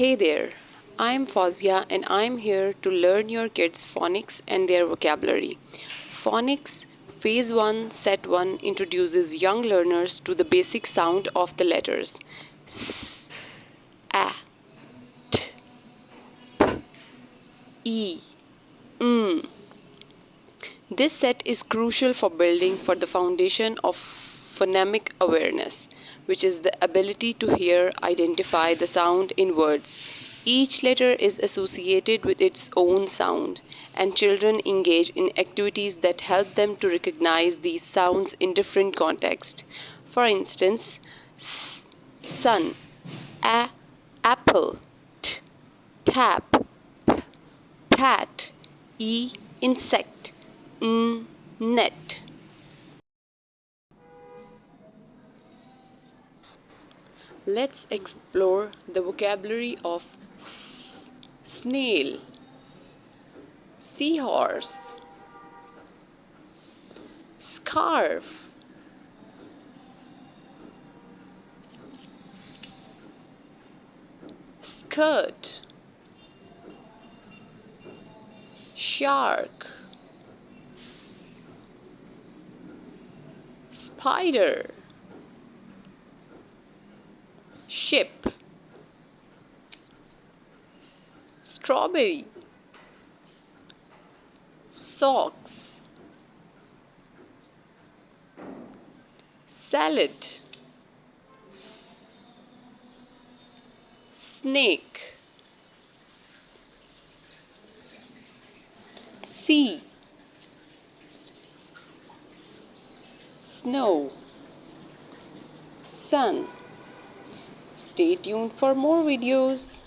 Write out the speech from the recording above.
Hey there, I'm Fazia and I'm here to learn your kids' phonics and their vocabulary. Phonics Phase 1 Set 1 introduces young learners to the basic sound of the letters S, A, T, E, M. This set is crucial for building for the foundation of phonemic awareness, which is the ability to hear, identify the sound in words. Each letter is associated with its own sound, and children engage in activities that help them to recognize these sounds in different contexts. For instance, s, sun, a, apple, t, tap, pat, insect, net. Let's explore the vocabulary of snail, seahorse, scarf, skirt, shark, spider, ship, strawberry, socks, salad, snake, sea, snow, sun. Stay tuned for more videos.